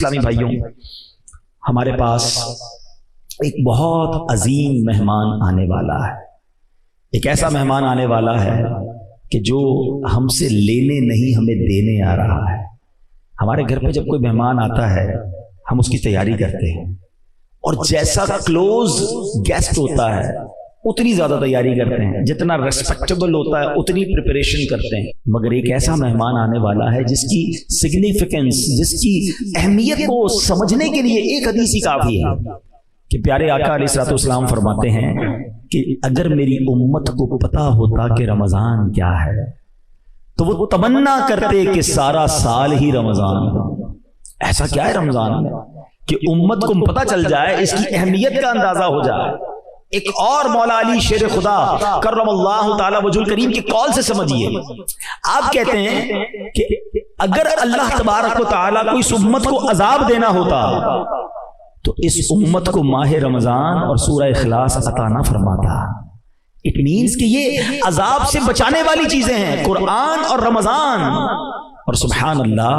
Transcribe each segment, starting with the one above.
اسلامی بھائیوں، ہمارے پاس ایک بہت عظیم مہمان آنے والا ہے۔ ایک ایسا مہمان آنے والا ہے کہ جو ہم سے لینے نہیں ہمیں دینے آ رہا ہے۔ ہمارے گھر پہ جب کوئی مہمان آتا ہے ہم اس کی تیاری کرتے ہیں، اور جیسا کلوز گیسٹ ہوتا ہے اتنی زیادہ تیاری کرتے ہیں، جتنا ریسپیکٹیبل ہوتا ہے اتنی پریپریشن کرتے ہیں۔ مگر ایک ایسا مہمان آنے والا ہے جس کی سگنیفیکنس، جس کی اہمیت کو سمجھنے کے لیے ایک حدیث ہی کافی ہے کہ پیارے آقا علیہ الصلوۃ والسلام فرماتے ہیں کہ اگر میری امت کو پتا ہوتا کہ رمضان کیا ہے تو وہ تمنا کرتے کہ سارا سال ہی رمضان ہو۔ ایسا کیا ہے رمضان میں کہ امت کو پتا چل جائے، اس کی اہمیت کا اندازہ ہو جائے۔ ایک اور مولا علی شیر خدا کرم اللہ تعالی وجہ الکریم کی قول سے سمجھیے۔ آپ کہتے ہیں کہ اگر اللہ تبارک و تعالی کو اس امت کو عذاب دینا ہوتا تو اس امت کو ماہ رمضان اور سورہ اخلاص عطا نہ فرماتا۔ اٹ مینس کہ یہ عذاب سے بچانے والی چیزیں ہیں، قرآن اور رمضان۔ اور سبحان اللہ،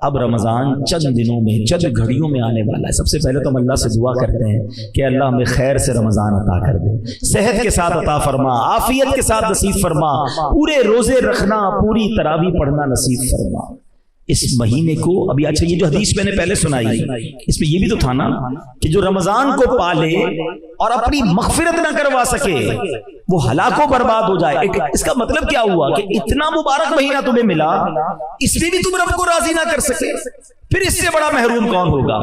اب رمضان چند دنوں میں، چند گھڑیوں میں آنے والا ہے۔ سب سے پہلے تو ہم اللہ سے دعا کرتے ہیں کہ اللہ ہمیں خیر سے رمضان عطا کر دے، صحت کے ساتھ عطا فرما، عافیت کے ساتھ نصیب فرما، پورے روزے رکھنا، پوری تراویح پڑھنا نصیب فرما۔ اس مہینے کو ابھی، اچھا یہ جو حدیث میں نے پہلے سنائی اس میں یہ بھی تو تھا نا کہ جو رمضان کو پالے اور اپنی مغفرت نہ کروا سکے وہ ہلاک و برباد ہو جائے۔ اس کا مطلب کیا ہوا کہ اتنا مبارک مہینہ تمہیں ملا، اس میں بھی تم رب کو راضی نہ کر سکے، پھر اس سے بڑا محروم کون ہوگا؟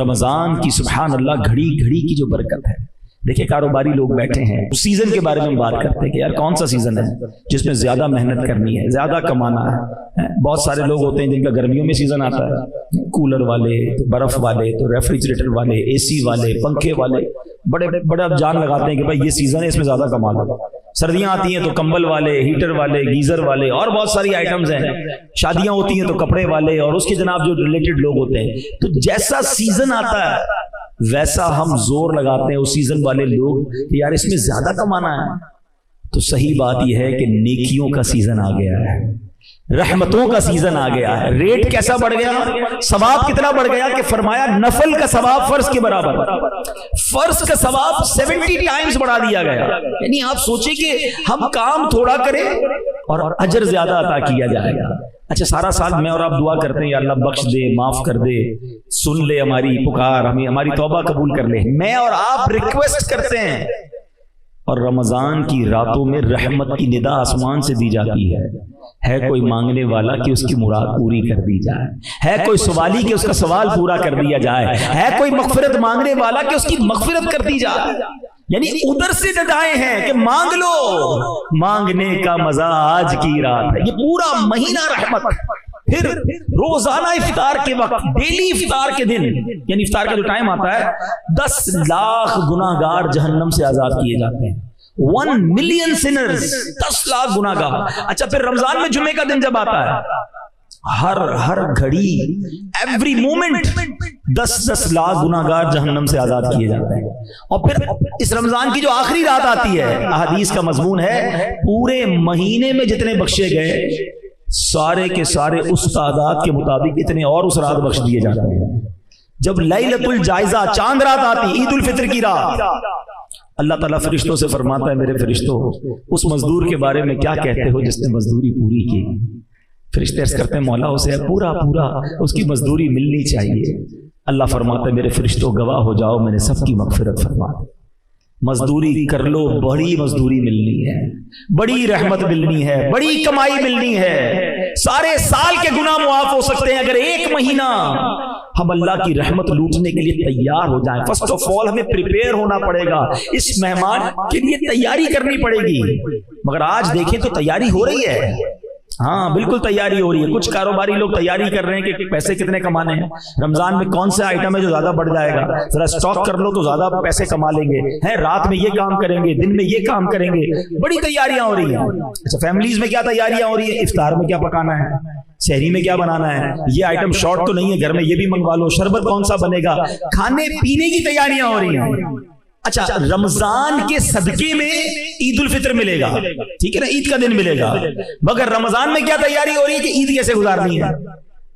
رمضان کی سبحان اللہ گھڑی گھڑی کی جو برکت ہے۔ دیکھیں کاروباری لوگ بیٹھے ہیں، اس سیزن کے بارے میں بات کرتے ہیں کہ یار کون سا سیزن ہے جس میں زیادہ محنت کرنی ہے، زیادہ کمانا ہے۔ بہت سارے لوگ ہوتے ہیں جن کا گرمیوں میں سیزن آتا ہے، کولر والے تو برف والے تو ریفریجریٹر والے، اے سی والے، پنکھے والے، بڑے بڑے اب جان لگاتے ہیں کہ بھائی یہ سیزن ہے اس میں زیادہ کما لو۔ سردیاں آتی ہیں تو کمبل والے، ہیٹر والے، گیزر والے، اور بہت ساری آئٹمز ہیں۔ شادیاں ہوتی ہیں تو کپڑے والے اور اس کے جناب جو ریلیٹڈ لوگ ہوتے ہیں۔ تو جیسا سیزن آتا ہے ویسا ہم زور لگاتے ہیں اس سیزن والے لوگ کہ یار اس میں زیادہ کمانا ہے۔ تو صحیح بات یہ ہے کہ نیکیوں کا سیزن آ گیا ہے، رحمتوں کا سیزن آ گیا ہے۔ ریٹ کیسا بڑھ گیا، ثواب کتنا بڑھ گیا کہ فرمایا نفل کا ثواب فرض کے برابر، فرض کا ثواب 70 ٹائمز بڑھا دیا گیا۔ یعنی آپ سوچیں کہ ہم کام تھوڑا کریں اور اجر زیادہ عطا کیا جائے گا۔ اچھا سارا سال میں اور آپ دعا کرتے ہیں یا اللہ بخش دے، معاف کر دے، سن لے ہماری پکار، ہمیں ہماری توبہ قبول کر لے، میں اور آپ ریکویسٹ کرتے ہیں۔ اور رمضان کی راتوں میں رحمت کی ندا آسمان سے دی جاتی ہے کوئی مانگنے والا کہ اس کی مراد پوری کر دی جائے، ہے کوئی سوالی کہ اس کا سوال پورا کر دیا جائے، ہے کوئی مغفرت مانگنے والا کہ اس کی مغفرت کر دی جائے۔ یعنی ادھر سے ندائیں ہیں کہ مانگ لو، مانگنے کا مزہ آج کی رات ہے۔ یہ پورا مہینہ رحمت، پھر روزانہ افطار کے وقت، ڈیلی افطار کے دن، یعنی افطار کا جو ٹائم آتا ہے 10 لاکھ گناہگار جہنم سے آزاد کیے جاتے ہیں۔ 1 ملین سنرز، 10 لاکھ گناہگار۔ اچھا پھر رمضان میں جمعے کا دن جب آتا ہے ہر گھڑی، ایوری مومنٹ 10 لاکھ گناہگار جہنم سے آزاد کیے جاتے ہیں۔ اور پھر اس رمضان کی جو آخری رات آتی ہے، احادیث کا مضمون ہے پورے مہینے میں جتنے بخشے گئے سارے کے سارے اس تعداد کے مطابق اتنے اور اس رات بخش دیے جاتے ہیں۔ جب لیلۃ الجائزہ چاند رات آتی، عید الفطر کی رات، اللہ تعالیٰ فرشتوں سے فرماتا ہے میرے فرشتوں اس مزدور کے بارے میں کیا کہتے ہو جس نے مزدوری پوری کی؟ فرشتے عرض کرتے ہیں مولا اسے پورا اس کی مزدوری ملنی چاہیے۔ اللہ فرماتا ہے میرے فرشتوں گواہ ہو جاؤ میں نے سب کی مغفرت فرما دی۔ مزدوری کر لو، بڑی مزدوری ملنی ہے، بڑی رحمت ملنی ہے، بڑی کمائی ملنی ہے۔ سارے سال کے گناہ معاف ہو سکتے ہیں اگر ایک مہینہ ہم اللہ کی رحمت لوٹنے کے لیے تیار ہو جائیں۔ فرسٹ آف آل ہمیں پریپیئر ہونا پڑے گا، اس مہمان کے لیے تیاری کرنی پڑے گی۔ مگر آج دیکھیں تو تیاری ہو رہی ہے، ہاں بالکل تیاری ہو رہی ہے۔ کچھ کاروباری لوگ تیاری کر رہے ہیں کہ پیسے کتنے کمانے ہیں، رمضان میں کون سے آئٹم ہے جو زیادہ بڑھ جائے گا، ذرا سٹاک کر لو تو زیادہ پیسے کما لیں گے، ہیں رات میں یہ کام کریں گے، دن میں یہ کام کریں گے، بڑی تیاریاں ہو رہی ہیں۔ اچھا فیملیز میں کیا تیاریاں ہو رہی ہیں، افطار میں کیا پکانا ہے، سحری میں کیا بنانا ہے، یہ آئٹم شارٹ تو نہیں ہے گھر میں یہ بھی منگوا لو، شربت کون سا بنے گا، کھانے پینے کی تیاریاں ہو رہی ہیں۔ اچھا رمضان کے صدقے میں عید الفطر ملے گا، ٹھیک ہے نا، عید کا دن ملے گا، مگر رمضان میں کیا تیاری ہو رہی ہے کہ عید کیسے گزارنی ہے۔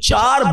4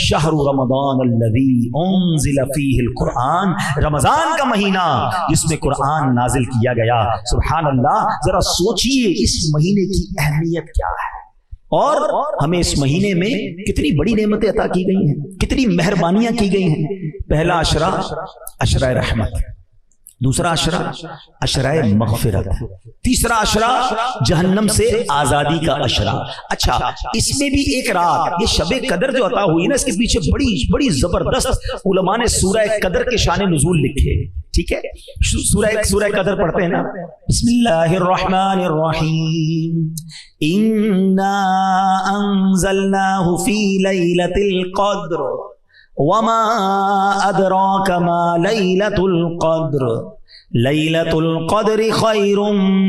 شہر رمضان الذی انزل فیہ القرآن، رمضان کا مہینہ جس میں قرآن نازل کیا گیا۔ سبحان اللہ، ذرا سوچئے اس مہینے کی اہمیت کیا ہے، اور ہمیں اس مہینے میں کتنی بڑی نعمتیں عطا کی گئی ہیں، کتنی مہربانیاں کی گئی ہیں۔ پہلا عشرہ عشرہ رحمت، دوسرا عشرہ عشرہ مغفرت، تیسرا عشرہ جہنم سے آزادی کا عشرہ۔ اچھا، اس میں بھی ایک رات، یہ شب قدر جو عطا ہوئی نا، اس کے پیچھے بڑی زبردست علماء نے سورہ قدر کے شان نزول لکھے، ٹھیک ہے؟ سورہ قدر پڑھتے ہیں نا، بسم اللہ الرحمن الرحیم، انا انزلناہ فی لیلۃ القدر وما ادراک ما لیلۃ القدر لیلۃ القدر خیر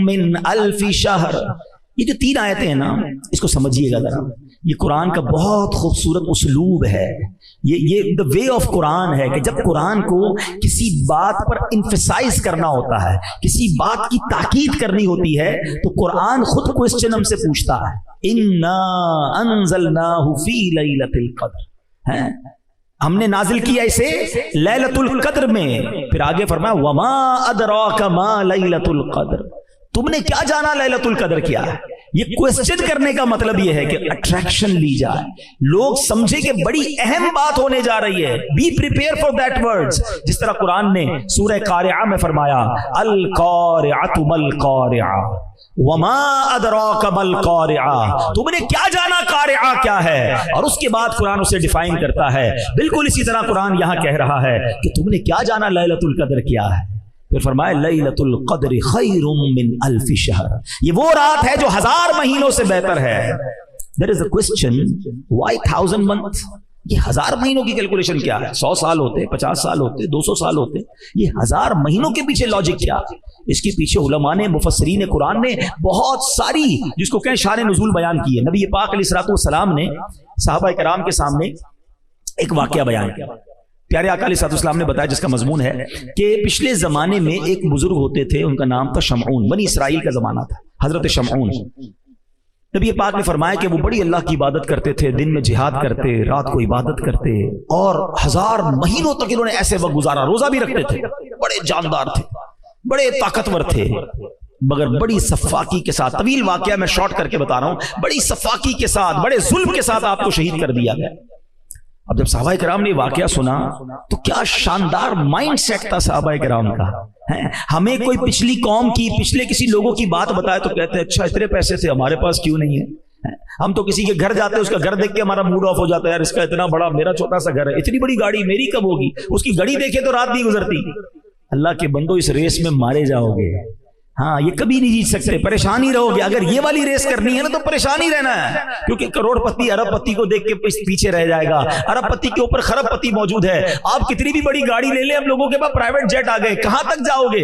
من الف شہر۔ یہ جو 3 آیتیں ہیں نا، اس کو سمجھیے گا ذرا، یہ قرآن کا بہت خوبصورت اسلوب ہے، یہ the way of قرآن ہے کہ جب قرآن کو کسی بات پر emphasize کرنا ہوتا ہے، کسی بات کی تاکید کرنی ہوتی ہے، تو قرآن خود کوسچن ہم سے پوچھتا ہے، انا انزلناہ فی لیلۃ القدر، ہم نے نازل کیا اسے لیلۃ القدر میں۔ پھر آگے فرمایا وما ادراک ما لیلۃ القدر، تم نے کیا جانا لیلۃ القدر کیا ہے؟ یہ کوسچن کرنے کا مطلب یہ ہے کہ اٹریکشن لی جائے، لوگ سمجھے کہ بڑی اہم بات ہونے جا رہی ہے، be prepare for that words. جس طرح قرآن نے سورہ قارعہ میں فرمایا القارعۃ ما القارعہ وما ادراک ما القارعہ، تم نے کیا جانا قارعہ کیا ہے، اور اس کے بعد قرآن اسے ڈیفائن کرتا ہے۔ بالکل اسی طرح قرآن یہاں کہہ رہا ہے کہ تم نے کیا جانا لیلۃ القدر کیا ہے۔ پھر فرمایا لیلۃ القدر خیر من الف شہر، یہ وہ رات ہے جو 1000 مہینوں سے بہتر ہے۔ There is a question, why 1000 months؟ یہ 1000 مہینوں کی کیلکولیشن کیا ہے؟ 100 سال ہوتے، 50 سال ہوتے، 200 سال ہوتے، یہ 1000 مہینوں کے پیچھے لاجک کیا؟ اس کے پیچھے علماء نے، مفسرین قرآن نے بہت ساری جس کو کہیں شان نزول بیان کی ہے۔ نبی پاک علیہ الصلوۃ والسلام نے صحابہ کرام کے سامنے ایک واقعہ بیان کیا، پیارے آقا علیہ السلام نے بتایا، جس کا مضمون ہے کہ پچھلے زمانے میں ایک بزرگ ہوتے تھے، ان کا نام تھا شمعون، بنی اسرائیل کا زمانہ تھا، حضرت شمعون۔ نبی پاک نے فرمایا کہ وہ بڑی اللہ کی عبادت کرتے تھے، دن میں جہاد کرتے، رات کو عبادت کرتے، اور 1000 مہینوں تک انہوں نے ایسے وقت گزارا، روزہ بھی رکھتے تھے، بڑے جاندار تھے، بڑے طاقتور تھے، مگر بڑی صفاکی کے ساتھ، طویل واقعہ میں شارٹ کر کے بتا رہا ہوں، بڑی صفاکی کے ساتھ، بڑے ظلم کے ساتھ آپ کو شہید کر دیا گیا۔ اب جب صحابہ کرام نے واقعہ سنا تو کیا شاندار مائنڈ سیٹ تھا صحابہ کرام کا۔ ہمیں کوئی پچھلی قوم کی، پچھلے کسی لوگوں کی بات بتائے تو کہتے ہیں اچھا اتنے پیسے تھے ہمارے پاس کیوں نہیں ہے۔ ہم تو کسی کے گھر جاتے ہیں، اس کا گھر دیکھ کے ہمارا موڈ آف ہو جاتا ہے، یار اس کا اتنا بڑا، میرا چھوٹا سا گھر ہے، اتنی بڑی گاڑی میری کب ہوگی، اس کی گاڑی دیکھے تو رات نہیں گزرتی۔ اللہ کے بندو، اس ریس میں مارے جاؤ گے، ہاں یہ کبھی نہیں جیت سکتے، پریشان ہی رہو گے۔ اگر یہ والی ریس کرنی ہے نا تو پریشان ہی رہنا ہے، کیونکہ کروڑ پتی ارب پتی کو دیکھ کے پیچھے رہ جائے گا، ارب پتی کے اوپر خرب پتی موجود ہے۔ آپ کتنی بھی بڑی گاڑی لے لیں، ہم لوگوں کے پاس پرائیویٹ جیٹ آ گئے، کہاں تک جاؤ گے؟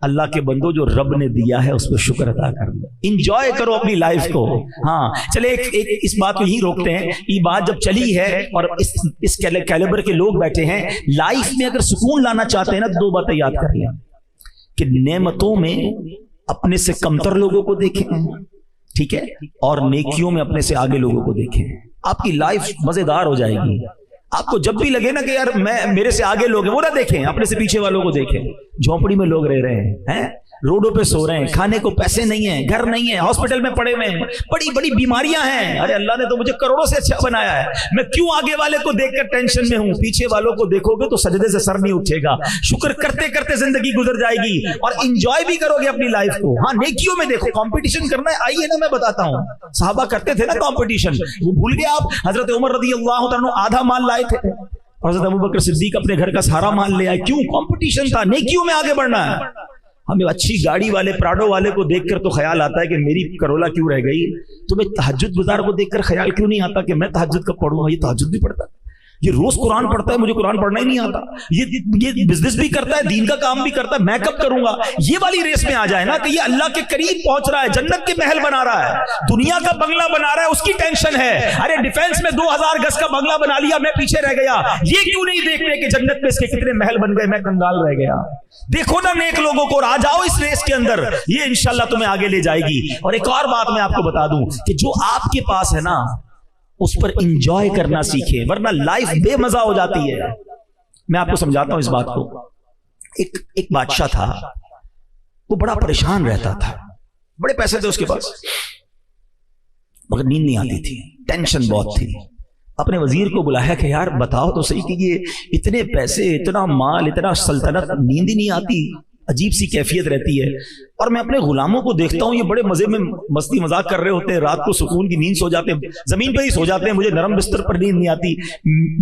اللہ کے بندو، جو رب نے دیا ہے اس پہ شکر ادا کر لو، انجوائے کرو اپنی لائف کو۔ ہاں چلے ایک اس بات کو یہی روکتے ہیں، یہ بات جب چلی ہے اور اس کیلیبر کے لوگ بیٹھے ہیں، لائف میں اگر سکون لانا چاہتے ہیں نا تو 2 باتیں یاد کر لیں کہ نعمتوں میں اپنے سے کمتر لوگوں کو دیکھیں، ٹھیک ہے، اور نیکیوں میں اپنے سے آگے لوگوں کو دیکھیں، آپ کی لائف مزیدار ہو جائے گی۔ آپ کو جب بھی لگے نا کہ یار میرے سے آگے لوگ ہیں، وہ نہ دیکھیں، اپنے سے پیچھے والوں کو دیکھیں۔ جھونپڑی میں لوگ رہ رہے ہیں، روڈوں پہ سو رہے ہیں، کھانے کو پیسے نہیں ہیں، گھر نہیں ہے، ہاسپٹل میں پڑے ہوئے ہیں، بڑی بڑی بیماریاں ہیں۔ ارے اللہ نے تو مجھے کروڑوں سے اچھا بنایا ہے، میں کیوں آگے والے کو دیکھ کر ٹینشن میں ہوں؟ پیچھے والوں کو دیکھو گے تو سجدے سے سر نہیں اٹھے گا، شکر کرتے کرتے زندگی گزر جائے گی، اور انجوائے بھی کرو گے اپنی لائف کو۔ ہاں نیکیوں میں دیکھو، کمپٹیشن کرنا ہے، آئیے نا میں بتاتا ہوں، صحابہ کرتے تھے نا کمپٹیشن، وہ بھول گئے آپ؟ حضرت عمر رضی اللہ عنہ آدھا مال لائے تھے، حضرت ابوبکر صدیق اپنے گھر کا سارا مال لے آئے، کیوں؟ کمپٹیشن تھا، نیکیوں میں آگے بڑھنا ہے۔ ہمیں اچھی گاڑی والے، پراڈو والے کو دیکھ کر تو خیال آتا ہے کہ میری کرولا کیوں رہ گئی، تمہیں تہجد گزار کو دیکھ کر خیال کیوں نہیں آتا کہ میں تہجد کب پڑھوں گا؟ یہ تہجد بھی پڑھتا ہے، یہ روز قرآن پڑھتا ہے، مجھے قرآن پڑھنا ہی نہیں آتا، یہ بزنس بھی کرتا ہے، دین کا کام بھی کرتا ہے، میں کب کروں گا؟ یہ والی ریس میں آ جائے نا کہ یہ اللہ کے قریب پہنچ رہا ہے، جنت کے محل بنا رہا ہے، دنیا کا بنگلہ بنا رہا ہے، اس کی ٹینشن ہے۔ ارے ڈیفینس میں 2000 گز کا بنگلہ بنا لیا، میں پیچھے رہ گیا، یہ کیوں نہیں دیکھتے کہ جنت میں اس کے کتنے محل بن گئے، میں کنگال رہ گیا؟ دیکھو نا نیک لوگوں کو، آ جاؤ اس ریس کے اندر، یہ انشاءاللہ تمہیں آگے لے جائے گی۔ اور ایک اور بات میں آپ کو بتا دوں کہ جو آپ کے پاس ہے نا، اس پر انجوائے کرنا سیکھیں، ورنہ لائف بے مزہ ہو جاتی ہے۔ میں آپ کو سمجھاتا ہوں اس بات کو۔ ایک بادشاہ تھا، وہ بڑا پریشان رہتا تھا، بڑے پیسے تھے اس کے پاس، مگر نیند نہیں آتی تھی، ٹینشن بہت تھی۔ اپنے وزیر کو بلایا کہ یار بتاؤ تو صحیح کہ یہ اتنے پیسے، اتنا مال، اتنا سلطنت، نیند ہی نہیں آتی، عجیب سی کیفیت رہتی ہے، اور میں اپنے غلاموں کو دیکھتا ہوں یہ بڑے مزے میں مستی مذاق کر رہے ہوتے ہیں، رات کو سکون کی نیند سو جاتے ہیں، زمین پہ ہی سو جاتے ہیں، مجھے نرم بستر پر نیند نہیں آتی،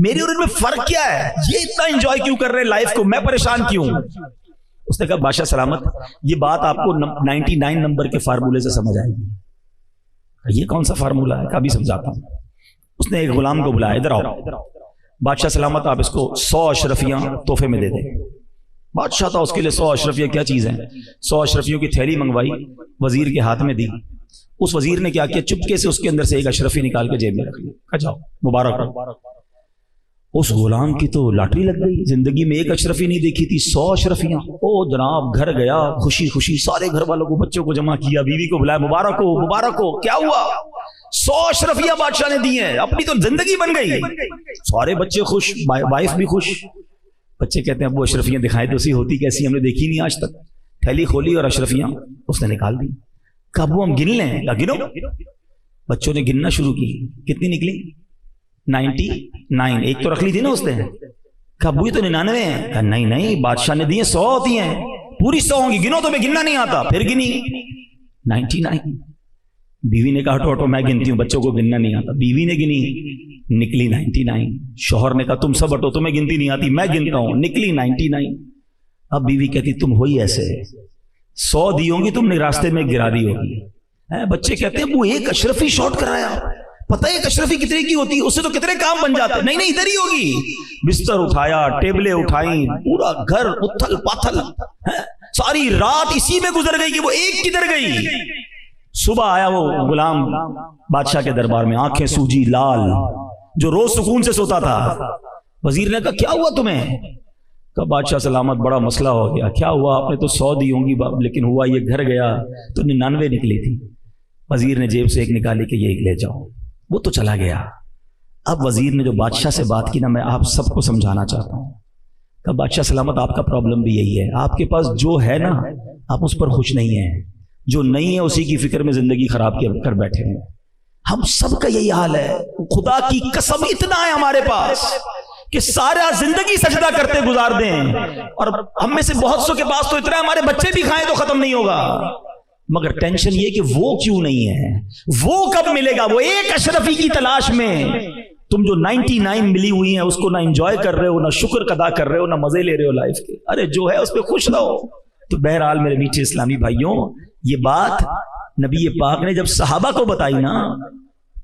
میری اور ان میں فرق کیا ہے؟ یہ اتنا انجوائے کیوں کر رہے ہیں لائف کو، میں پریشان کیوں؟ اس نے کہا بادشاہ سلامت، یہ بات آپ کو 99 نمبر کے فارمولے سے سمجھ آئے گی۔ یہ کون سا فارمولہ ہے؟ کبھی سمجھاتا ہوں۔ اس نے ایک غلام کو بلایا، ادھر آؤ بادشاہ سلامت، آپ اس کو 100 اشرفیاں تحفے میں دے دیں۔ بادشاہ تھا، اس کے لیے 100 اشرفیاں کیا چیز ہیں؟ 100 اشرفیوں کی تھیلی منگوائی، وزیر کے ہاتھ میں دی۔ اس وزیر نے کیا کیا؟ چپکے سے اس کے اندر سے ایک اشرفی نکال کے جیب میں رکھ لی، کہا جاؤ مبارک ہو۔ اس غلام کی تو لاٹری لگ گئی، زندگی میں ایک اشرفی نہیں دیکھی تھی، 100 اشرفیاں۔ او جناب، گھر گیا، خوشی خوشی سارے گھر والوں کو، بچوں کو جمع کیا، بیوی کو بلایا، مبارک ہو مبارک ہو۔ کیا ہوا؟ 100 اشرفیاں بادشاہ نے دی ہیں، اپنی تو زندگی بن گئی، سارے بچے خوش، وائف بھی خوش۔ بچے کہتے ہیں ابو اشرفیاں دکھائے تو اسی ہوتی کیسی، ہم نے دیکھی نہیں آج تک۔ تھیلی کھولی اور اشرفیاں اس نے نکال دی۔ کہا ابو ہم گن لیں؟ کہا گنو۔ بچوں نے گننا شروع کی، کتنی نکلی؟ 99۔ ایک تو رکھ لی تھی نا اس نے۔ کہا ابو یہ تو 99 ہیں۔ کہا نہیں نہیں، بادشاہ نے دی ہیں 100 ہوتی ہیں، پوری 100 ہوں گی، گنو، تو میں گننا نہیں آتا۔ پھر گنی 99۔ بیوی نے کہا ہٹو ہٹو میں گنتی ہوں، بچوں کو گننا نہیں آتا۔ بیوی نے گنی، نکلی 99۔ شوہر نے کہا تم سب ہٹو، تمہیں گنتی نہیں آتی، میں گنتا ہوں، نکلی 99۔ اب بیوی کہتی تم ہوئی ایسے، 100 دی ہوں گی تم نے، راستے میں گرا دی ہوگی۔ بچے کہتے ہیں وہ ایک اشرفی شارٹ کرایا، پتہ ہے ایک اشرفی کتنے کی ہوتی ہے؟ اس سے تو کتنے کام بن جاتے ہیں۔ نہیں نہیں، ادھر ہی ہوگی۔ بستر اٹھایا، ٹیبلیں اٹھائیں، پورا گھر اتھل پاتھل، ساری رات اسی میں گزر گئی کہ وہ ایک کدھر گئی۔ صبح آیا وہ غلام بادشاہ کے دربار میں، آنکھیں سوجی لال، جو روز سکون سے سوتا تھا۔ وزیر نے کہا کیا ہوا تمہیں؟ کہا بادشاہ سلامت بڑا مسئلہ ہو گیا۔ کیا ہوا؟ آپ نے تو 100 دی ہوں گی لیکن ہوا یہ، گھر گیا تو 99 نکلی تھی۔ وزیر نے جیب سے ایک نکالی کہ یہ لے جاؤ، وہ تو چلا گیا۔ اب وزیر نے جو بادشاہ سے بات کی نا، میں آپ سب کو سمجھانا چاہتا ہوں کہ بادشاہ سلامت آپ کا پرابلم بھی یہی ہے، آپ کے پاس جو ہے نا آپ اس پر خوش نہیں ہیں، جو نہیں ہے اسی کی فکر میں زندگی خراب کر بیٹھے ہیں۔ ہم سب کا یہی حال ہے، خدا کی قسم اتنا ہے ہمارے پاس کہ سارا زندگی سجدہ کرتے گزار دیں، اور ہم میں سے بہت سو کے پاس تو اتنا ہے ہمارے بچے بھی کھائیں تو ختم نہیں ہوگا، مگر ٹینشن یہ کہ وہ کیوں نہیں ہے، وہ کب ملے گا؟ وہ ایک اشرفی کی تلاش میں تم جو 99 ملی ہوئی ہیں اس کو نہ انجوائے کر رہے ہو، نہ شکر ادا کر رہے ہو، نہ مزے لے رہے ہو لائف کے۔ ارے جو ہے اس پہ خوش رہو۔ تو بہرحال میرے میٹھے اسلامی بھائیوں، یہ بات نبی پاک نے جب صحابہ کو بتائی نا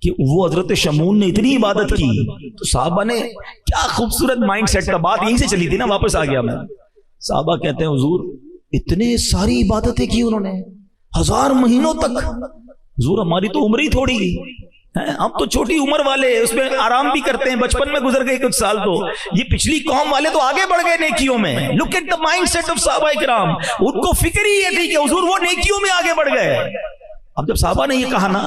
کہ وہ حضرت شمعون نے اتنی عبادت کی، تو صحابہ نے کیا خوبصورت مائنڈ سیٹ تھا، بات یہیں سے چلی تھی نا، واپس آ گیا میں۔ صحابہ کہتے ہیں حضور اتنے ساری عبادتیں کی انہوں نے 1000 مہینوں تک۔ حضور ہماری تو عمر ہی تھوڑی، ہم تو چھوٹی عمر والے، اس میں آرام بھی کرتے ہیں، بچپن میں گزر گئے کچھ سال، تو یہ پچھلی قوم والے تو آگے بڑھ گئے نیکیوں میں۔ Look at the mind set of کرام، ان کو فکر ہی یہ تھی کہ حضور وہ نیکیوں میں آگے بڑھ گئے۔ اب جب صحابہ نے یہ کہا نا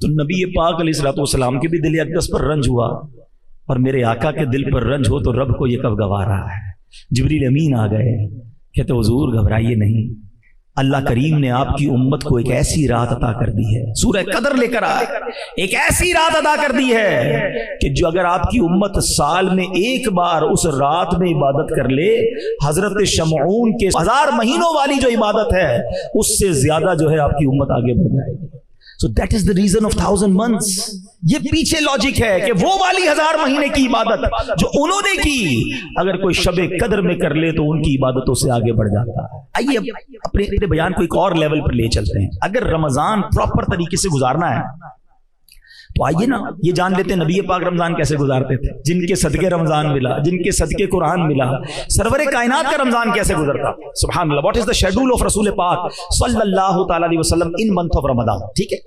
تو نبی پاک علیہ الصلوۃ والسلام کے بھی دل اقدس پر رنج ہوا، اور میرے آقا کے دل پر رنج ہو تو رب کو یہ کب گوا رہا ہے۔ جبریل امین آ گئے، کہتے حضور گھبرائیے نہیں، اللہ کریم نے آپ کی امت کو ایک ایسی رات عطا کر دی ہے، سورہ قدر لے کر آئے، ایک ایسی رات عطا کر دی ہے کہ جو اگر آپ کی امت سال میں ایک بار اس رات میں عبادت کر لے، حضرت شمعون کے 1000 مہینوں والی جو عبادت ہے اس سے زیادہ جو ہے آپ کی امت آگے بڑھ جائے گی۔ So that is the reason of 1000 months۔ یہ پیچھے لاجک ہے کہ وہ والی 1000 مہینے کی عبادت جو انہوں نے کی، اگر کوئی شب قدر میں کر لے تو ان کی عبادتوں سے آگے بڑھ جاتا ہے۔ آئیے اپنے بیان کو ایک اور لیول پر لے چلتے ہیں۔ اگر رمضان پراپر طریقے سے گزارنا ہے تو آئیے نا یہ جان لیتے ہیں نبی پاک رمضان کیسے گزارتے تھے، جن کے صدقے رمضان ملا، جن کے صدقے قرآن ملا، سرور کائنات کا رمضان کیسے گزرتا۔ سبحان اللہ، what is the schedule of رسول پاک صلی اللہ تعالی علیہ وسلم ان منتھ آف رمضان۔ ٹھیک ہے،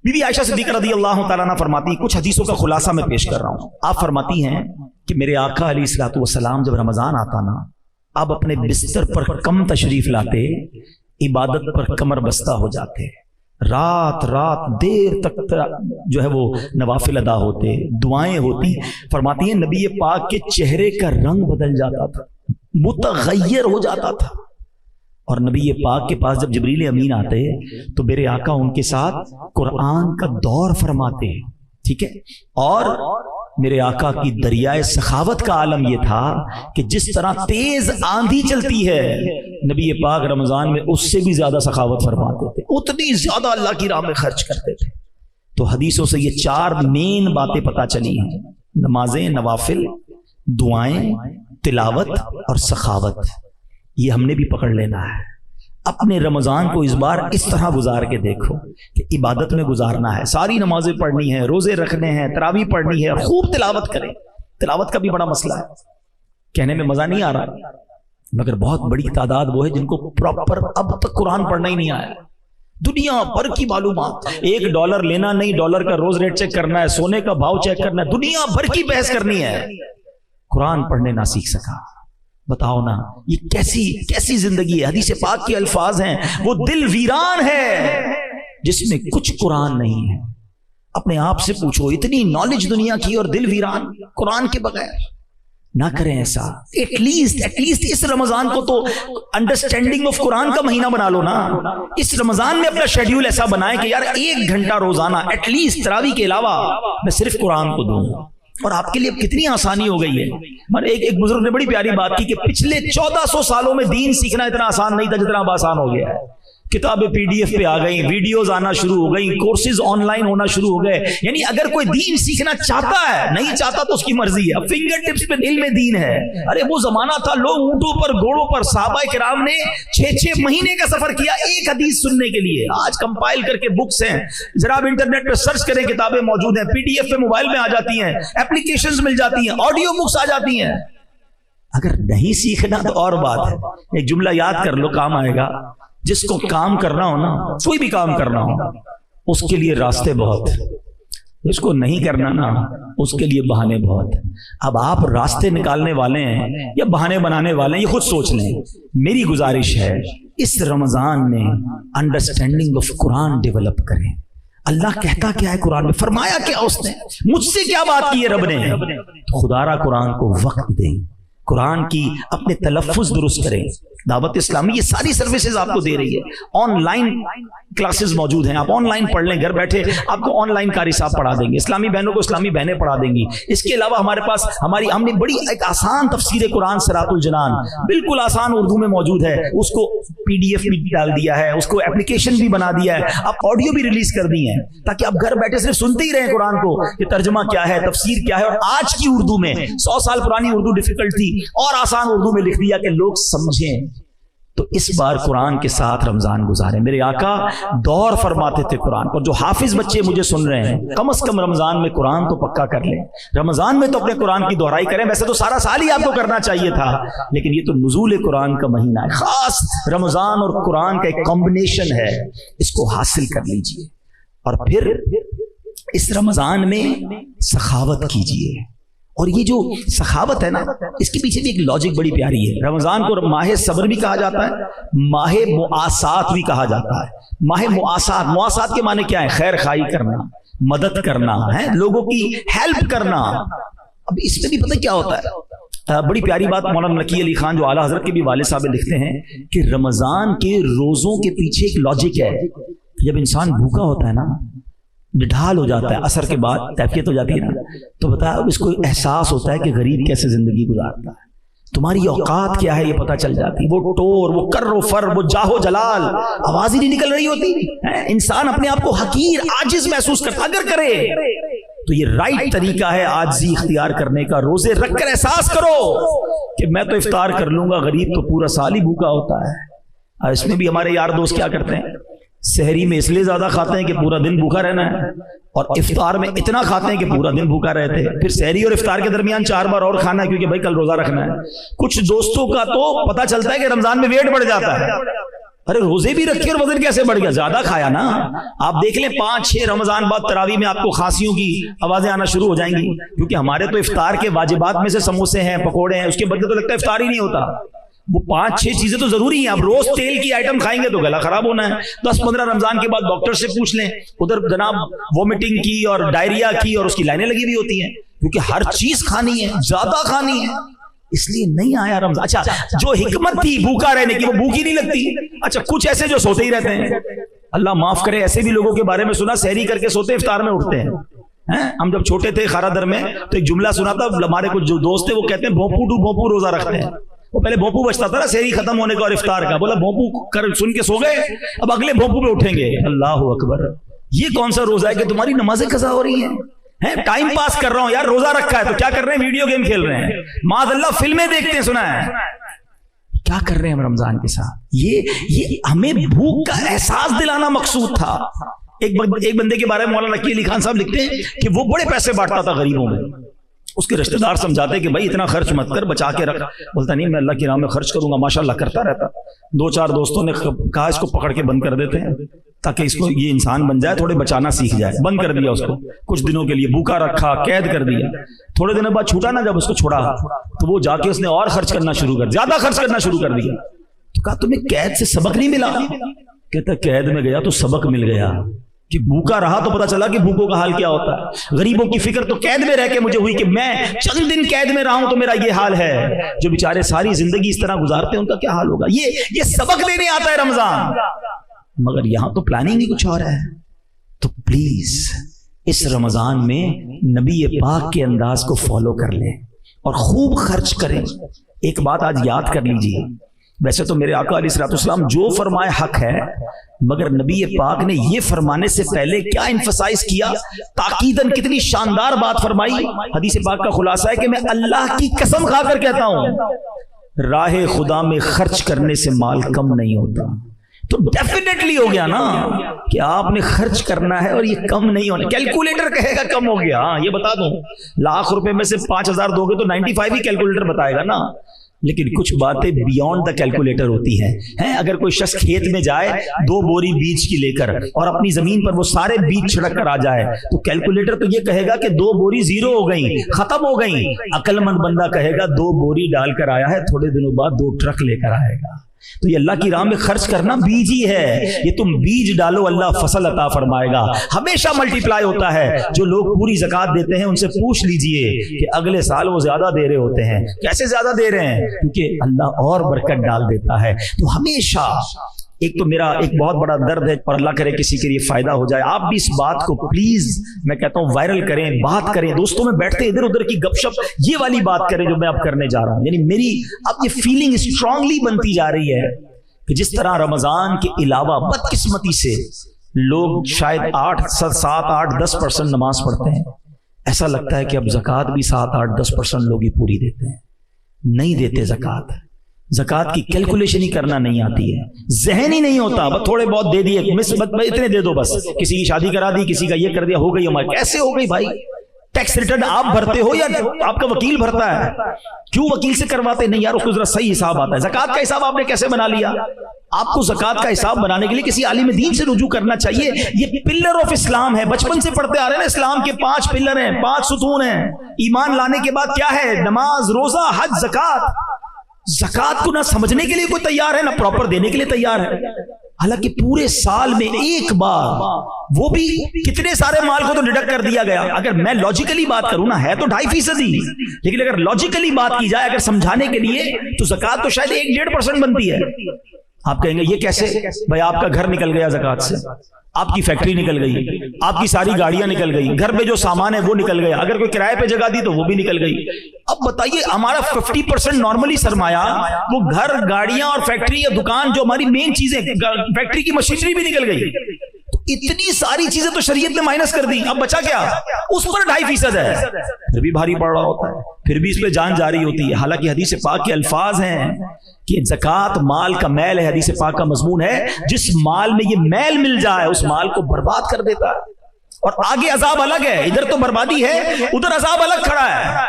بی بی عائشہ صدیقہ رضی اللہ تعالیٰ عنہ فرماتی ہیں، کچھ حدیثوں کا خلاصہ میں پیش کر رہا ہوں۔ آپ فرماتی ہیں کہ میرے آقا علیہ الصلوۃ والسلام جب رمضان آتا نا، آپ اپنے بستر پر کم تشریف لاتے، عبادت پر کمر بستہ ہو جاتے، رات رات دیر تک جو ہے وہ نوافل ادا ہوتے، دعائیں ہوتی. فرماتی ہیں نبی پاک کے چہرے کا رنگ بدل جاتا تھا، متغیر ہو جاتا تھا. اور نبی پاک کے پاس جب جبریل امین آتے تو میرے آقا ان کے ساتھ قرآن کا دور فرماتے. ٹھیک ہے. اور میرے آقا کی دریائے سخاوت کا عالم یہ تھا کہ جس طرح تیز آندھی چلتی ہے نبی پاک رمضان میں اس سے بھی زیادہ سخاوت فرماتے تھے، اتنی زیادہ اللہ کی راہ میں خرچ کرتے تھے. تو حدیثوں سے یہ 4 مین باتیں پتہ چلی ہیں: نمازیں، نوافل، دعائیں، تلاوت اور سخاوت. یہ ہم نے بھی پکڑ لینا ہے. اپنے رمضان کو اس بار اس طرح گزار کے دیکھو کہ عبادت میں گزارنا ہے، ساری نمازیں پڑھنی ہیں، روزے رکھنے ہیں، تراویح پڑھنی ہے، خوب تلاوت کریں. تلاوت کا بھی بڑا مسئلہ ہے، کہنے میں مزہ نہیں آ رہا، مگر بہت بڑی تعداد وہ ہے جن کو پراپر اب تک قرآن پڑھنا ہی نہیں آیا. دنیا بھر کی معلومات، $1 لینا نہیں، ڈالر کا روز ریٹ چیک کرنا ہے، سونے کا بھاؤ چیک کرنا ہے، دنیا بھر کی بحث کرنی ہے، قرآن پڑھنے نہ سیکھ سکا. بتاؤ نا یہ کیسی زندگی ہے. حدیث پاک کے الفاظ ہیں وہ دل ویران ہے جس میں کچھ قرآن نہیں ہے. اپنے آپ سے پوچھو، اتنی نالج دنیا کی اور دل ویران قرآن کے بغیر. نہ کریں ایسا. ایٹ لیسٹ اس رمضان کو تو انڈرسٹینڈنگ آف قرآن کا مہینہ بنا لو نا. اس رمضان میں اپنا شیڈیول ایسا بنائیں کہ یار 1 گھنٹہ روزانہ ایٹ لیسٹ تراویح کے علاوہ میں صرف قرآن کو دوں. اور آپ کے لیے کتنی آسانی ہو گئی ہے. ایک بزرگ نے بڑی پیاری بات کی کہ پچھلے 1400 سالوں میں دین سیکھنا اتنا آسان نہیں تھا جتنا اب آسان ہو گیا ہے. کتابیں PDF پہ آ گئیں، ویڈیوز آنا شروع ہو گئیں، کورسز آن لائن ہونا شروع ہو گئے. یعنی اگر کوئی دین سیکھنا چاہتا ہے، نہیں چاہتا تو اس کی مرضی ہے. اب فنگر ٹپس پہ علم دین ہے. ارے وہ زمانہ تھا لوگ اونٹوں پر، گھوڑوں پر، صحابہ کرام نے 6 مہینے کا سفر کیا ایک حدیث سننے کے لیے. آج کمپائل کر کے بکس ہیں، ذرا آپ انٹرنیٹ پہ سرچ کریں، کتابیں موجود ہیں، PDF پہ موبائل میں آ جاتی ہیں، اپلیکیشنز مل جاتی ہیں، آڈیو بکس آ جاتی ہیں. اگر نہیں سیکھنا تو اور بات ہے. ایک جملہ یاد کر لو، کام آئے گا. جس کو کام کرنا ہو نا، کوئی بھی کام کرنا ہو، اس کے لیے راستے بہت ہیں. جس کو نہیں کرنا نا، اس کے لیے بہانے بہت ہیں. اب آپ راستے نکالنے والے ہیں یا بہانے بنانے والے ہیں، یہ خود سوچ لیں. میری گزارش ہے اس رمضان میں انڈرسٹینڈنگ آف قرآن ڈیولپ کریں. اللہ کہتا کیا ہے قرآن میں، فرمایا کیا اس نے، مجھ سے کیا بات کی ہے رب نے. خدا را قرآن کو وقت دیں، قرآن کی اپنے تلفظ درست کریں. دعوت اسلامی یہ ساری سروسز آپ کو دے رہی ہے. آن لائن کلاسز موجود ہیں، آپ آن لائن پڑھ لیں گھر بیٹھے. آپ کو آن لائن قاری صاحب پڑھا دیں گے، اسلامی بہنوں کو اسلامی بہنیں پڑھا دیں گی. اس کے علاوہ ہمارے پاس ہم نے بڑی ایک آسان تفسیر قرآن صراط الجنان بالکل آسان اردو میں موجود ہے. اس کو PDF بھی ڈال دیا ہے، اس کو اپلیکیشن بھی بنا دیا ہے، آپ آڈیو بھی ریلیز کر دی ہیں تاکہ آپ گھر بیٹھے صرف سنتے ہی رہیں قرآن کو کہ ترجمہ کیا ہے، تفسیر کیا ہے. اور آج کی اردو میں 100 سال پرانی اردو ڈیفیکلٹ تھی اور آسان اردو میں لکھ دیا کہ لوگ سمجھیں. تو اس بار قرآن کے ساتھ رمضان گزاریں. میرے آقا دور فرماتے تھے قرآن کو. جو حافظ بچے مجھے سن رہے ہیں، کم از کم رمضان میں قرآن تو پکا کر لیں. رمضان میں تو اپنے قرآن کی دہرائی کریں. ویسے تو سارا سال ہی آپ کو کرنا چاہیے تھا، لیکن یہ تو نزول قرآن کا مہینہ ہے. خاص رمضان اور قرآن کا ایک کمبینیشن ہے، اس کو حاصل کر لیجئے. اور پھر اس رمضان میں سخاوت کیجئے. اور یہ جو سخاوت ہے نا، اس کے پیچھے بھی ایک لاجک بڑی پیاری ہے. رمضان کو ماہ صبر بھی کہا جاتا ہے، ماہ مواسات بھی کہا جاتا ہے. ماہ مواسات کے معنی کیا ہے؟ خیر خواہی کرنا، مدد کرنا ہے، لوگوں کی ہیلپ کرنا. اب اس میں بھی پتہ کیا ہوتا ہے، بڑی پیاری بات مولانا نقی علی خان جو اعلیٰ حضرت کے بھی والد صاحب لکھتے ہیں کہ رمضان کے روزوں کے پیچھے ایک لاجک ہے. جب انسان بھوکا ہوتا ہے نا، ڈھال ہو جاتا ہے، اثر کے بعد کیفیت ہو جاتی ہے نا، تو بتا اس کو احساس ہوتا ہے کہ غریب کیسے زندگی گزارتا ہے. تمہاری اوقات کیا ہے یہ پتہ چل جاتی. وہ ٹور، وہ کر و فر، وہ جاہو جلال، آواز ہی نہیں نکل رہی ہوتی. انسان اپنے آپ کو حقیر، عاجز محسوس کرتا. اگر کرے تو یہ رائٹ طریقہ ہے عاجزی اختیار کرنے کا. روزے رکھ کر احساس کرو کہ میں تو افطار کر لوں گا، غریب تو پورا سال ہی بھوکا ہوتا ہے. اور اس میں بھی ہمارے یار دوست کیا کرتے ہیں، سحری میں اس لیے زیادہ کھاتے ہیں کہ پورا دن بھوکا رہنا ہے، اور افطار میں اتنا کھاتے ہیں کہ پورا دن بھوکا رہتے ہیں. پھر سحری اور افطار کے درمیان 4 بار اور کھانا ہے کیونکہ بھائی کل روزہ رکھنا ہے. کچھ دوستوں کا تو پتہ چلتا ہے کہ رمضان میں ویٹ بڑھ جاتا ہے. ارے روزے بھی رکھے اور وزن کیسے بڑھ گیا؟ زیادہ کھایا نا. آپ دیکھ لیں 5-6 رمضان بعد تراویح میں آپ کو کھانسیوں کی آوازیں آنا شروع ہو جائیں گی، کیونکہ ہمارے تو افطار کے واجبات میں سے سموسے ہیں، پکوڑے ہیں، اس کے بدلے تو لگتا ہے افطار ہی نہیں ہوتا. وہ 5-6 چیزیں تو ضروری ہیں. اب روز تیل کی آئٹم کھائیں گے تو گلا خراب ہونا ہے. 10-15 رمضان کے بعد ڈاکٹر سے پوچھ لیں, ادھر جناب وومٹنگ کی اور ڈائریا کی اور اس کی لائنیں لگی ہوئی ہوتی ہیں, کیونکہ ہر چیز کھانی ہے, زیادہ کھانی ہے, اس لیے نہیں آیا رمضان. اچھا جو حکمت تھی بھوکا رہنے کی, وہ بھوک ہی نہیں لگتی. اچھا کچھ ایسے جو سوتے ہی رہتے ہیں, اللہ معاف کرے, ایسے بھی لوگوں کے بارے میں سنا سحری کر کے سوتے افطار میں اٹھتے ہیں. ہم جب چھوٹے تھے خارا در میں تو ایک جملہ سنا تھا, ہمارے کچھ جو دوست تھے وہ کہتے ہیں بھونپو ٹو بھونپو روزہ رکھتے ہیں. وہ پہلے بھونپو بچتا تھا نا سحری ختم ہونے کا اور افطار کا, بولا بھونپو کر سن کے سو گئے, اب اگلے بھونپو پہ اٹھیں گے. اللہ اکبر, یہ کون سا روزہ ہے کہ تمہاری نمازیں قضا ہو رہی ہیں؟ ٹائم پاس کر رہا ہوں یار, روزہ رکھا ہے تو کیا کر رہے ہیں؟ ویڈیو گیم کھیل رہے ہیں, معاذ اللہ فلمیں دیکھتے ہیں, سنا ہے کیا کر رہے ہیں ہم رمضان کے ساتھ. یہ ہمیں بھوک کا احساس دلانا مقصود تھا. ایک بندے کے بارے میں مولانا نقی علی خان صاحب لکھتے ہیں کہ وہ بڑے پیسے بانٹتا تھا غریبوں میں. اس کے رشتہ دار سمجھاتے کہ بھائی اتنا خرچ مت کر, بچا کے رکھ. بولتا نہیں میں اللہ کی راہ میں خرچ کروں گا. ماشاءاللہ کرتا رہتا. 2-4 دوستوں نے کہا اس کو پکڑ کے بند کر دیتے ہیں تاکہ اس کو یہ انسان بن جائے, تھوڑے بچانا سیکھ جائے. بند کر دیا اس کو کچھ دنوں کے لیے, بھوکا رکھا, قید کر دیا. تھوڑے دنوں بعد چھوٹا نا, جب اس کو چھوڑا تو وہ جا کے اس نے اور خرچ کرنا شروع کر, زیادہ خرچ کرنا شروع کر دیا. تو کہا تمہیں قید سے سبق نہیں ملا؟ کہتا قید میں گیا تو سبق مل گیا کہ بھوکا رہا تو پتا چلا کہ بھوکوں کا حال کیا ہوتا ہے. غریبوں کی فکر تو قید میں رہ کے مجھے ہوئی کہ میں چند دن قید میں رہا ہوں تو میرا یہ حال ہے. جو بیچارے ساری زندگی اس طرح گزارتے ہیں ان کا کیا حال ہوگا. یہ سبق دینے آتا ہے رمضان. مگر یہاں تو پلاننگ ہی کچھ اور ہے. تو پلیز اس رمضان میں نبی پاک کے انداز کو فالو کر لیں اور خوب خرچ کریں. ایک بات آج یاد کر لیجیے, ویسے تو میرے آقا علیہ الصلوۃ والسلام جو فرمائے حق ہے, مگر نبی پاک نے یہ فرمانے سے پہلے کیا ایمفسائز کیا, تاکیداً کتنی شاندار بات فرمائی. حدیث پاک کا خلاصہ ہے کہ میں اللہ کی قسم کھا کر کہتا ہوں, راہ خدا میں خرچ کرنے سے مال کم نہیں ہوتا. تو ڈیفینیٹلی ہو گیا نا کہ آپ نے خرچ کرنا ہے اور یہ کم نہیں ہونا. کیلکولیٹر کہے گا کم ہو گیا, ہاں یہ بتا دوں, £1,00,000 میں سے 5,000 دو گے تو 95 ہی کیلکولیٹر بتائے گا نا. لیکن کچھ باتیں بیونڈ دا کیلکولیٹر ہوتی ہیں. اگر کوئی شخص کھیت میں جائے 2 بوری بیج کی لے کر اور اپنی زمین پر وہ سارے بیج چھڑک کر آ جائے تو کیلکولیٹر تو یہ کہے گا کہ 2 بوری زیرو ہو گئی, ختم ہو گئی. عقل مند بندہ کہے گا 2 بوری ڈال کر آیا ہے, تھوڑے دنوں بعد 2 ٹرک لے کر آئے گا. تو یہ اللہ کی راہ میں خرچ کرنا بیج ہی ہے. یہ تم بیج ڈالو اللہ فصل عطا فرمائے گا, ہمیشہ ملٹی پلائی ہوتا ہے. جو لوگ پوری زکات دیتے ہیں ان سے پوچھ لیجئے کہ اگلے سال وہ زیادہ دے رہے ہوتے ہیں. کیسے زیادہ دے رہے ہیں؟ کیونکہ اللہ اور برکت ڈال دیتا ہے. تو ہمیشہ ایک تو میرا ایک بہت بڑا درد ہے اور اللہ کرے کسی کے لیے فائدہ ہو جائے. آپ بھی اس بات کو پلیز میں کہتا ہوں وائرل کریں, بات کریں, دوستوں میں بیٹھتے ادھر ادھر کی گپ شپ یہ والی بات کریں جو میں اب کرنے جا رہا ہوں. یعنی میری اب یہ فیلنگ اسٹرانگلی بنتی جا رہی ہے کہ جس طرح رمضان کے علاوہ بدقسمتی سے لوگ شاید 7-8-10% نماز پڑھتے ہیں, ایسا لگتا ہے کہ اب زکوٰۃ بھی 7-8-10% لوگ ہی پوری دیتے ہیں. نہیں دیتے زکوٰۃ. زکوٰۃ کی کیلکولیشن ہی کرنا نہیں آتی ہے, ذہن ہی نہیں ہوتا. بس تھوڑے بہت دے دیے, اتنے دے دو بس. کسی کی شادی کرا دی, کسی کا یہ کر دیا, ہو گئی ہماری. کیسے ہو گئی بھائی؟ ٹیکس ریٹرن آپ بھرتے ہو یا آپ کا وکیل بھرتا ہے؟ کیوں وکیل سے کرواتے نہیں یار, اس کو ذرا صحیح حساب آتا ہے. زکوٰۃ کا حساب آپ نے کیسے بنا لیا؟ آپ کو زکوٰۃ کا حساب بنانے کے لیے کسی عالم دین سے رجوع کرنا چاہیے. یہ پلر آف اسلام ہے, بچپن سے پڑھتے آ رہے ہیں نا. اسلام کے 5 پلر ہیں, 5 ستون ہیں. ایمان لانے کے بعد کیا ہے؟ نماز, روزہ, حج, زکوٰۃ. زکوٰۃ کو نہ سمجھنے کے لیے کوئی تیار ہے, نہ پراپر دینے کے لیے تیار ہے. حالانکہ پورے سال میں ایک بار, وہ بھی کتنے سارے مال کو تو ڈڈکٹ کر دیا گیا. اگر میں لاجیکلی بات کروں نا, ہے تو 2.5% ہی, لیکن اگر لاجیکلی بات کی جائے, اگر سمجھانے کے لیے, تو زکوٰۃ تو شاید 1-1.5% بنتی ہے. آپ کہیں گے یہ کیسے بھائی؟ آپ کا گھر نکل گیا زکوٰۃ سے, آپ کی فیکٹری نکل گئی, آپ کی ساری گاڑیاں نکل گئی, گھر میں جو سامان ہے وہ نکل گیا, اگر کوئی کرائے پہ جگہ دی تو وہ بھی نکل گئی. اب بتائیے ہمارا 50% نارملی سرمایہ وہ گھر, گاڑیاں اور فیکٹری یا دکان, جو ہماری مین چیزیں, فیکٹری کی مشینری بھی نکل گئی. تو اتنی ساری چیزیں تو شریعت نے مائنس کر دی. اب بچا کیا؟ اس پر 2.5% ہے, پھر بھی بھاری پڑ رہا ہوتا ہے, پھر بھی اس پہ جان جاری ہوتی ہے. حالانکہ حدیث پاک کے الفاظ ہیں کہ زکوٰۃ مال کا میل ہے. حدیث پاک کا مضمون ہے جس مال میں یہ میل مل جائے اس مال کو برباد کر دیتا ہے. اور آگے عذاب الگ ہے, ادھر تو بربادی ہے, ادھر عذاب الگ کھڑا ہے.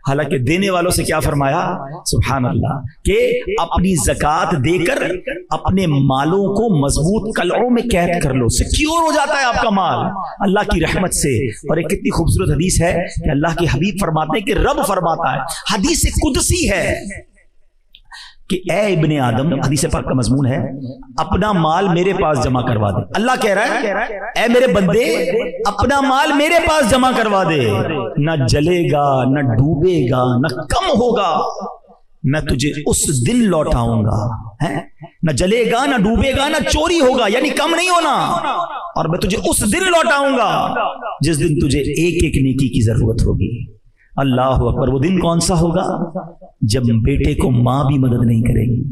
حالانکہ دینے والوں سے کیا فرمایا؟ سبحان اللہ, کہ اپنی زکوٰۃ دے کر اپنے مالوں کو مضبوط قلعوں میں قید کر لو, سیکیور ہو جاتا ہے آپ کا مال اللہ کی رحمت سے. اور ایک کتنی خوبصورت حدیث ہے کہ اللہ کے حبیب فرماتے ہیں کہ رب فرماتا ہے, حدیث قدسی ہے کہ اے ابن آدم، حدیث پاک کا مضمون ہے، اپنا مال میرے پاس جمع کروا دے. اللہ کہہ رہا ہے اے میرے بندے اپنا مال میرے پاس جمع کروا دے، نہ جلے گا نہ ڈوبے گا نہ کم ہوگا، میں تجھے اس دن لوٹاؤں گا. نہ جلے گا نہ ڈوبے گا نہ چوری ہوگا، یعنی کم نہیں ہونا، اور میں تجھے اس دن لوٹاؤں گا جس دن تجھے ایک ایک نیکی کی ضرورت ہوگی. اللہ اکبر. وہ دن کون سا ہوگا؟ جب بیٹے کو ماں بھی مدد نہیں کرے گی،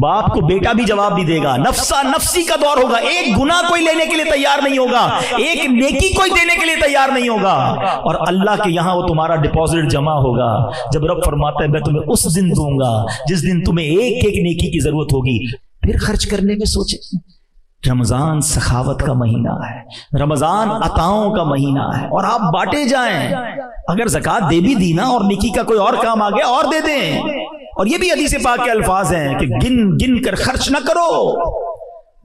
باپ کو بیٹا بھی جواب نہیں دے گا، نفسا نفسی کا دور ہوگا، ایک گناہ کوئی لینے کے لیے تیار نہیں ہوگا، ایک نیکی کوئی دینے کے لیے تیار نہیں ہوگا، اور اللہ کے یہاں وہ تمہارا ڈپازٹ جمع ہوگا. جب رب فرماتا ہے میں تمہیں اس دن دوں گا جس دن تمہیں ایک ایک نیکی کی ضرورت ہوگی، پھر خرچ کرنے میں سوچیں. رمضان سخاوت کا مہینہ ہے، رمضان عطاؤں کا مہینہ ہے، اور آپ بانٹے جائیں. اگر زکوٰۃ دے بھی دی نا اور نیکی کا کوئی اور کام آ گیا اور دے دیں. اور یہ بھی حدیث پاک کے الفاظ ہیں کہ گن گن کر خرچ نہ کرو،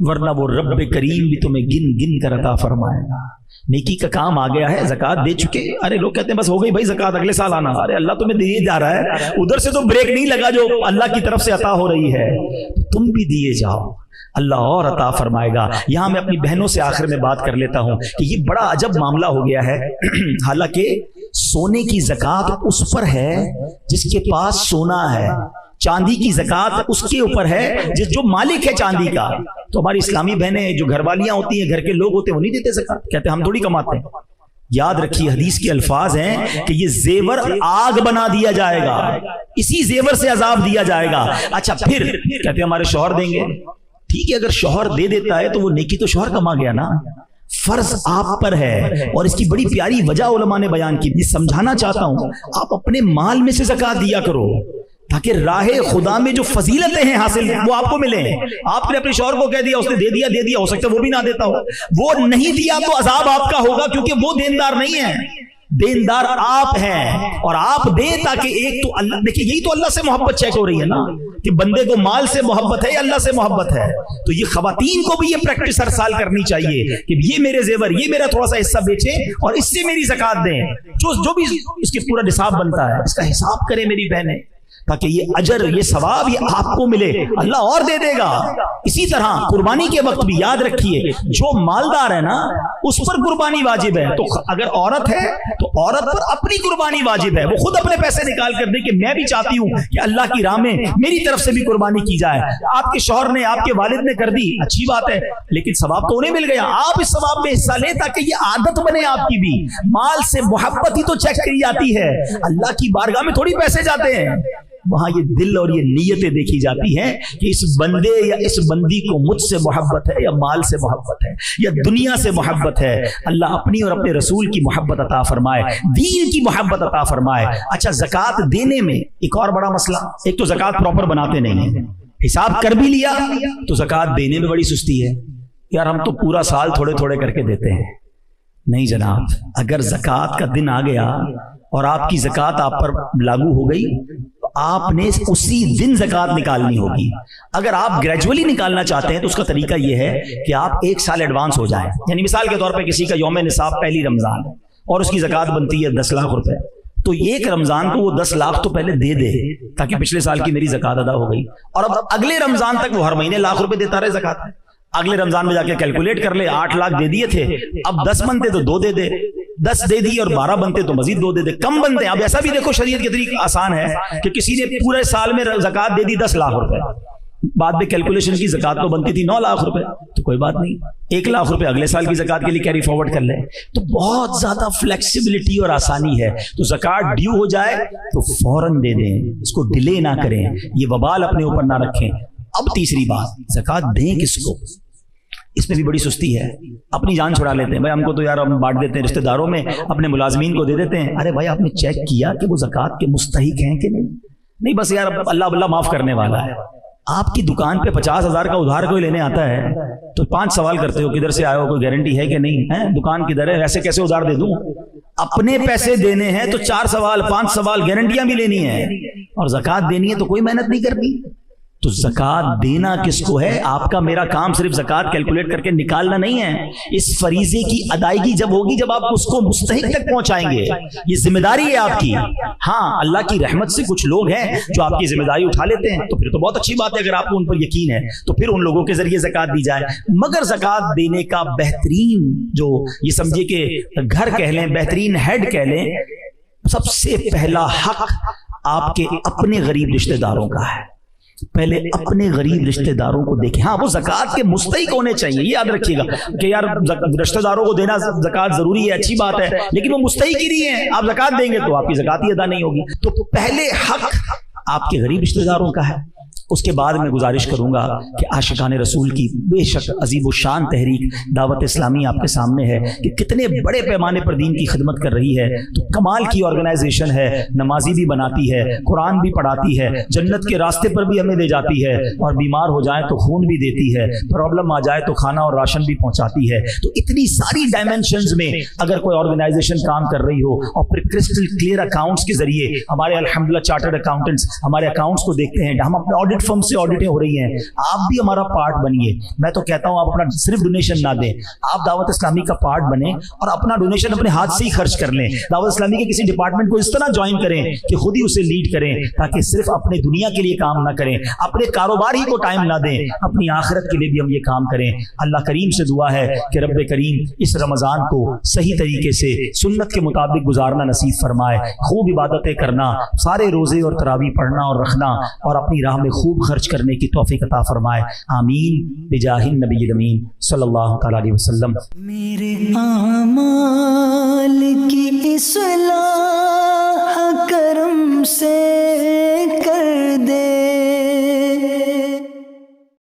ورنہ وہ رب کریم بھی تمہیں گن گن کر عطا فرمائے گا. نیکی کا کام آ گیا ہے، زکوٰۃ دے چکے، ارے لوگ کہتے ہیں بس ہو گئی بھائی زکوٰۃ اگلے سال آنا، ارے اللہ تمہیں دیے جا رہا ہے، ادھر سے تو بریک نہیں لگا جو اللہ کی طرف سے عطا ہو رہی ہے، تم بھی دیے جاؤ، اللہ اور عطا فرمائے گا. یہاں میں اپنی بہنوں سے آخر میں بات کر لیتا ہوں کہ یہ بڑا عجب معاملہ ہو گیا ہے. حالانکہ سونے کی زکوٰۃ اس پر ہے جس کے پاس سونا ہے، چاندی کی زکوٰۃ اس کے اوپر ہے جو مالک ہے چاندی کا. تو ہماری اسلامی بہنیں جو گھر والیاں ہوتی ہیں، گھر کے لوگ ہوتے ہیں، وہ نہیں دیتے زکوٰۃ، کہتے ہیں ہم تھوڑی کماتے ہیں. یاد رکھیے حدیث کے الفاظ ہیں کہ یہ زیور آگ بنا دیا جائے گا، اسی زیور سے عذاب دیا جائے گا. اچھا پھر کہتے ہیں ہمارے شوہر دیں گے. ٹھیک ہے، اگر شوہر دے دیتا ہے تو وہ نیکی تو شوہر کما گیا نا، فرض آپ پر ہے. اور اس کی بڑی پیاری وجہ علماء نے بیان کی، یہ سمجھانا چاہتا ہوں، آپ اپنے مال میں سے زکوٰۃ دیا کرو تاکہ راہ خدا میں جو فضیلتیں ہیں حاصل وہ آپ کو ملیں. آپ نے اپنے شوہر کو کہہ دیا، اس نے دے دیا، ہو سکتا ہے وہ بھی نہ دیتا ہو، وہ نہیں دیا تو عذاب آپ کا ہوگا، کیونکہ وہ دیندار نہیں ہے، دیندار آپ ہیں. اور آپ دیں تاکہ ایک تو اللہ، دیکھیے یہی تو اللہ سے محبت چیک ہو رہی ہے نا، کہ بندے کو مال سے محبت ہے یا اللہ سے محبت ہے. تو یہ خواتین کو بھی یہ پریکٹس ہر سال کرنی چاہیے کہ یہ میرے زیور، یہ میرا تھوڑا سا حصہ بیچیں اور اس سے میری زکوٰۃ دیں، جو بھی اس کے پورا نصاب بنتا ہے اس کا حساب کریں میری بہنیں، تاکہ یہ اجر، یہ ثواب یہ آپ کو ملے، اللہ اور دے دے گا. اسی طرح قربانی کے وقت بھی یاد رکھیے، جو مالدار ہے نا اس پر قربانی واجب ہے. تو اگر عورت ہے تو عورت پر اپنی قربانی واجب ہے، وہ خود اپنے پیسے نکال کر دے کہ میں بھی چاہتی ہوں کہ اللہ کی راہ میں میری طرف سے بھی قربانی کی جائے. آپ کے شوہر نے، آپ کے والد نے کر دی، اچھی بات ہے، لیکن ثواب تو انہیں مل گیا، آپ اس ثواب میں حصہ لیں تاکہ یہ عادت بنے آپ کی بھی. مال سے محبت ہی تو چیک کری جاتی ہے، اللہ کی بارگاہ میں تھوڑی پیسے جاتے ہیں، وہاں یہ دل اور یہ نیتیں دیکھی جاتی ہیں کہ اس بندے یا اس بندی کو مجھ سے محبت ہے یا مال سے محبت ہے یا دنیا سے محبت ہے. اللہ اپنی اور اپنے رسول کی محبت عطا فرمائے، دین کی محبت عطا فرمائے. اچھا زکوٰۃ دینے میں ایک اور بڑا مسئلہ، ایک تو زکوٰۃ پراپر بناتے نہیں ہیں، حساب کر بھی لیا تو زکوٰۃ دینے میں بڑی سستی ہے، یار ہم تو پورا سال تھوڑے تھوڑے کر کے دیتے ہیں. نہیں جناب، اگر زکوٰۃ کا دن آ گیا اور آپ کی زکوٰۃ آپ پر لاگو ہو گئی تو آپ نے اسی دن زکوٰۃ نکالنی ہوگی. اگر آپ گریجولی نکالنا چاہتے ہیں تو اس کا طریقہ یہ ہے کہ آپ ایک سال ایڈوانس ہو جائیں. یعنی مثال کے طور پہ کسی کا یوم نصاب پہلی رمضان اور اس کی زکوٰۃ بنتی ہے 10 لاکھ روپے، تو ایک رمضان کو وہ 10 لاکھ تو پہلے دے دے تاکہ پچھلے سال کی میری زکوٰۃ ادا ہو گئی، اور اب اگلے رمضان تک وہ ہر مہینے لاکھ روپے دیتا رہے زکوٰۃ. اگلے رمضان میں جا کے کیلکولیٹ کر لے، 8 لاکھ دے دیے تھے، اب 10 بنتے تو 2 دے دے، 10 دے دی اور 12 بنتے تو مزید 2 دے دے، کم بنتے ہیں. اب ایسا بھی دیکھو شریعت کے طریقے آسان ہے کہ کسی نے پورے سال میں زکوٰۃ دے دی 10 لاکھ روپے، بعد میں کیلکولیشن کی زکوٰۃ تو بنتی تھی 9 لاکھ روپے، تو کوئی بات نہیں، 1 لاکھ روپے اگلے سال کی زکوٰۃ کے لیے کیری فارورڈ کر لے. تو بہت زیادہ فلیکسیبلٹی اور آسانی ہے. تو زکوٰۃ ڈیو ہو جائے تو فوراً دے دیں، اس کو ڈیلے نہ کریں، یہ وبال اپنے اوپر نہ رکھیں. اب تیسری بات، زکوٰۃ دیں کس کو؟ اس میں بھی بڑی سستی ہے، اپنی جان چھڑا لیتے ہیں. بھائی ہم کو تو یار ہم بانٹ دیتے ہیں رشتہ داروں میں، اپنے ملازمین کو دے دیتے ہیں. ارے بھائی آپ نے چیک کیا کہ وہ زکوٰۃ کے مستحق ہیں کہ نہیں؟ بس یار اللہ معاف کرنے والا ہے. آپ کی دکان پہ 50,000 کا ادھار کوئی لینے آتا ہے تو 5 سوال کرتے ہو، کدھر سے آئے ہو، کوئی گارنٹی ہے کہ نہیں ہے، دکان کدھر ہے، ایسے کیسے ادھار دے دوں؟ اپنے پیسے دینے ہیں تو 4 سوال 5 سوال گارنٹیاں بھی لینی ہیں، اور زکوٰۃ دینی ہے تو کوئی محنت نہیں کرنی. تو زکوٰۃ دینا کس کو ہے؟ آپ کا میرا کام صرف زکوٰۃ کیلکولیٹ کر کے نکالنا نہیں ہے. اس فریضے کی ادائیگی جب ہوگی جب آپ اس کو مستحق تک پہنچائیں گے. یہ ذمہ داری ہے آپ کی. ہاں اللہ کی رحمت سے کچھ لوگ ہیں جو آپ کی ذمہ داری اٹھا لیتے ہیں، تو پھر تو بہت اچھی بات ہے. اگر آپ کو ان پر یقین ہے تو پھر ان لوگوں کے ذریعے زکوٰۃ دی جائے. مگر زکوٰۃ دینے کا بہترین جو یہ سمجھے کہ گھر کہہ لیں، بہترین ہیڈ کہہ لیں، سب سے پہلا حق آپ کے اپنے غریب رشتہ داروں کا ہے. پہلے اپنے غریب رشتہ داروں کو دیکھیں. ہاں وہ زکوٰۃ کے مستحق ہونے چاہیے، یہ یاد رکھیے گا کہ یار رشتہ داروں کو دینا زکوٰۃ ضروری ہے، اچھی بات ہے، لیکن وہ مستحق ہی نہیں ہے. آپ زکوٰۃ دیں گے تو آپ کی زکوٰۃ ہی ادا نہیں ہوگی. تو پہلے حق آپ کے غریب رشتہ داروں کا ہے. اس کے بعد میں گزارش کروں گا کہ عاشقان رسول کی بے شک عظیم الشان تحریک دعوت اسلامی آپ کے سامنے ہے کہ کتنے بڑے پیمانے پر دین کی خدمت کر رہی ہے. تو کمال کی آرگنائزیشن ہے، نمازی بھی بناتی ہے، قرآن بھی پڑھاتی ہے، جنت کے راستے پر بھی ہمیں لے جاتی ہے، اور بیمار ہو جائیں تو خون بھی دیتی ہے، پرابلم آ جائے تو کھانا اور راشن بھی پہنچاتی ہے. تو اتنی ساری ڈائمینشنز میں اگر کوئی آرگنائزیشن کام کر رہی ہو اور پھر کرسٹل کلیئر اکاؤنٹس کے ذریعے ہمارے الحمدللہ چارٹرڈ اکاؤنٹنٹس ہمارے اکاؤنٹس کو دیکھتے ہیں، ہم اپنے آڈٹ فرم سے آڈٹیں ہو رہی ہیں، آپ بھی ہمارا پارٹ بنیے. میں تو کہتا ہوں آپ اپنا صرف ڈونیشن نہ دیں، آپ دعوت اسلامی کا پارٹ بنیں اور اپنا ڈونیشن اپنے ہاتھ سے ہی خرچ کر لیں. دعوت اسلامی کے کسی ڈپارٹمنٹ کو اس طرح جوائن کریں کہ خود ہی اسے لیڈ کریں، تاکہ صرف اپنے دنیا کے لیے کام نہ کریں، اپنے کاروبار ہی کو ٹائم نہ دیں، اپنی آخرت کے لیے بھی ہم یہ کام کریں. اللہ کریم سے دعا ہے کہ رب کریم اس رمضان کو صحیح طریقے سے سنت کے مطابق گزارنا نصیب فرمائے، خوب عبادتیں کرنا، سارے روزے اور تراویح پڑھنا اور رکھنا، اور اپنی راہ میں خوب خرچ کرنے کی توفیق عطا فرمائے. آمین بجاہ النبی الامین صلی اللہ تعالی علیہ وسلم. میرے اعمال کی اصلاح